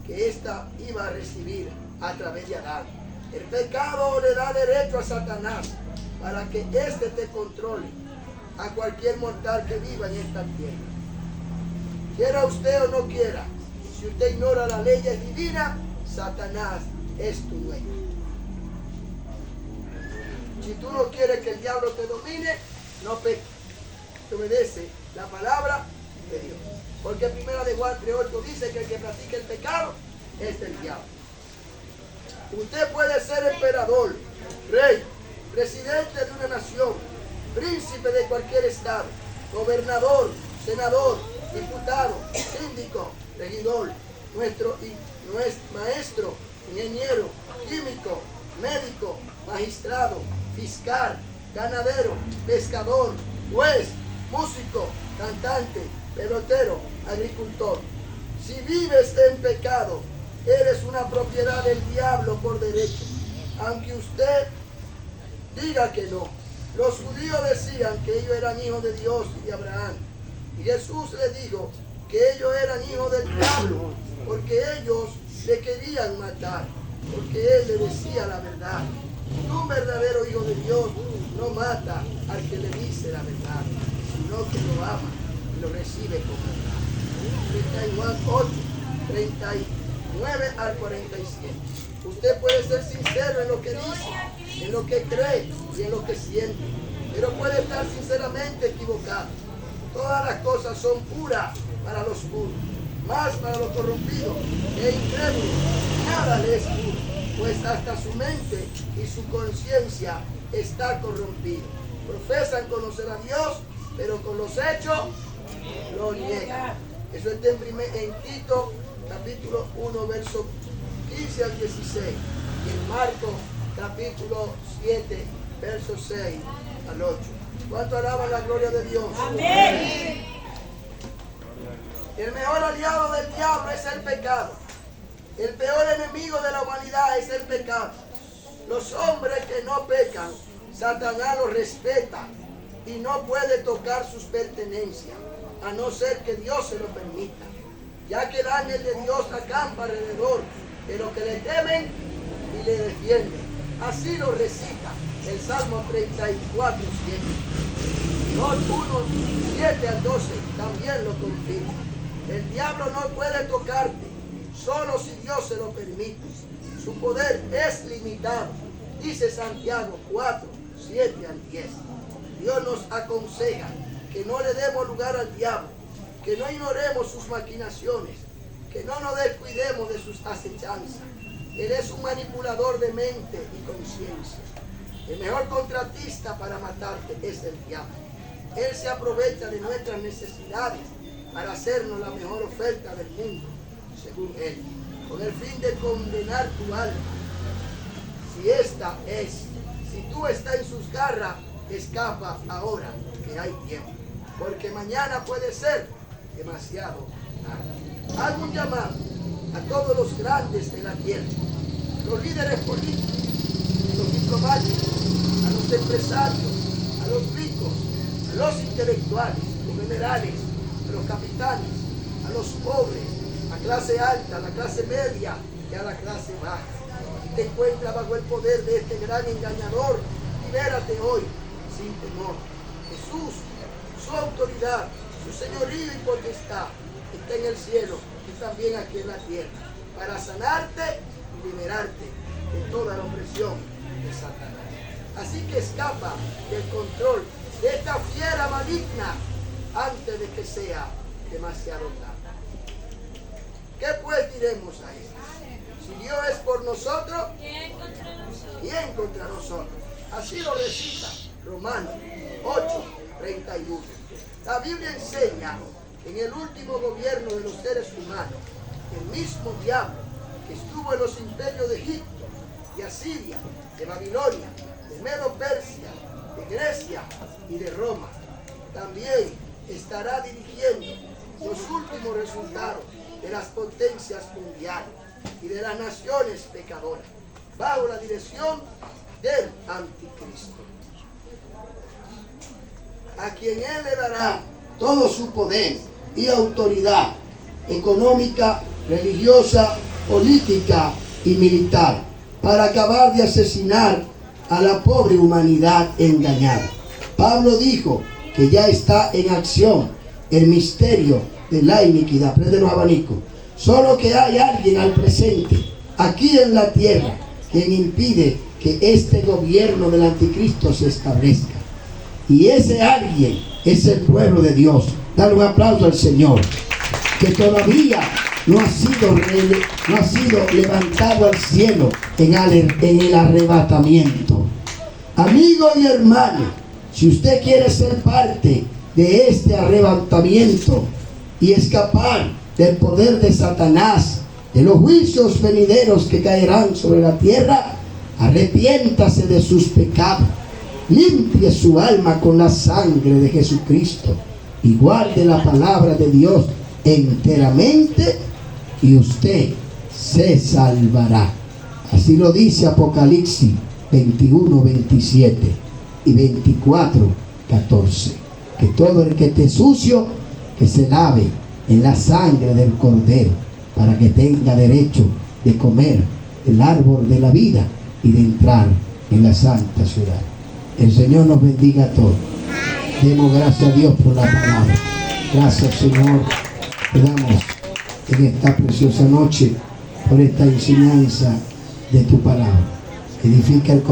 que ésta iba a recibir a través de Adán. El pecado le da derecho a Satanás para que éste te controle a cualquier mortal que viva en esta tierra. Quiera usted o no quiera, si usted ignora las leyes divinas, Satanás es tu dueño. Si tú no quieres que el diablo te domine, no peques. Obedece la palabra de Dios. Porque 1 de Juan 3:8 dice que el que practica el pecado es del diablo. Usted puede ser emperador, rey, presidente de una nación, príncipe de cualquier estado, gobernador, senador, diputado, síndico, regidor, nuestro maestro, ingeniero, químico, médico, magistrado, fiscal, ganadero, pescador, juez, músico, cantante, pelotero, agricultor. Si vives en pecado, eres una propiedad del diablo por derecho, aunque usted diga que no. Los judíos decían que ellos eran hijos de Dios y de Abraham. Y Jesús les dijo que ellos eran hijos del diablo, porque ellos le querían matar, porque él le decía la verdad. Un verdadero hijo de Dios no mata al que le dice la verdad, sino que lo ama y lo recibe con verdad. Está en Juan 8, 39 al 47. Usted puede ser sincero en lo que dice, en lo que cree y en lo que siente, pero puede estar sinceramente equivocado. Todas las cosas son puras para los puros, más para los corrompidos e incrédulos. Nada le es puro, pues hasta su mente y su conciencia está corrompido. Profesan conocer a Dios, pero con los hechos lo niegan. Eso está en Tito capítulo 1, verso 15 al 16. Y en Marcos capítulo 7, verso 6 al 8. ¿Cuánto alaban la gloria de Dios? Amén. El mejor aliado del diablo es el pecado. El peor enemigo de la humanidad es el pecado. Los hombres que no pecan, Satanás los respeta y no puede tocar sus pertenencias, a no ser que Dios se lo permita, ya que el ángel de Dios acampa alrededor de los que le temen y le defienden. Así lo recita el Salmo 34, 7. Job 1, 7 al 12 también lo confirma. El diablo no puede tocarte, solo si Dios se lo permite. Su poder es limitado, dice Santiago 4, 7 al 10. Dios nos aconseja que no le demos lugar al diablo, que no ignoremos sus maquinaciones, que no nos descuidemos de sus acechanzas. Él es un manipulador de mente y conciencia. El mejor contratista para matarte es el diablo. Él se aprovecha de nuestras necesidades para hacernos la mejor oferta del mundo, según él, con el fin de condenar tu alma. Si tú estás en sus garras, escapa ahora, que hay tiempo, porque mañana puede ser demasiado tarde. Hago un llamado a todos los grandes de la tierra, los líderes políticos, los diplomáticos, a los empresarios, a los ricos, a los intelectuales, los generales, a los capitanes, a los pobres, a clase alta, a la clase media y a la clase baja. Si te encuentras bajo el poder de este gran engañador, libérate hoy sin temor. Jesús, su autoridad, su señorío y potestad está en el cielo y también aquí en la tierra, para sanarte y liberarte de toda la opresión de Satanás. Así que escapa del control de esta fiera maligna antes de que sea demasiado tarde. ¿Qué pues diremos a esto? Si Dios es por nosotros, ¿quién contra nosotros? Así lo recita Romanos 8, 31. La Biblia enseña que en el último gobierno de los seres humanos, el mismo diablo que estuvo en los imperios de Egipto, de Asiria, de Babilonia, de Medo-Persia, de Grecia y de Roma, también estará dirigiendo los últimos resultados de las potencias mundiales y de las naciones pecadoras, bajo la dirección del anticristo, a quien él le dará todo su poder y autoridad económica, religiosa, política y militar, para acabar de asesinar a la pobre humanidad engañada. Pablo dijo que ya está en acción el misterio de la iniquidad. Prende los abanicos. Solo que hay alguien al presente, aquí en la tierra, quien impide que este gobierno del anticristo se establezca. Y ese alguien es el pueblo de Dios. Dale un aplauso al Señor, que todavía no ha sido levantado al cielo en el arrebatamiento. Amigo y hermano, si usted quiere ser parte de este arrebatamiento y escapar del poder de Satanás, de los juicios venideros que caerán sobre la tierra, arrepiéntase de sus pecados, limpie su alma con la sangre de Jesucristo y guarde la palabra de Dios enteramente, y usted se salvará. Así lo dice Apocalipsis 21, 27 y 24, 14. Que todo el que esté sucio, que se lave en la sangre del Cordero, para que tenga derecho de comer el árbol de la vida y de entrar en la santa ciudad. El Señor nos bendiga a todos. Demos gracias a Dios por la palabra. Gracias, Señor. Te damos en esta preciosa noche por esta enseñanza de tu palabra. Edifica el corazón.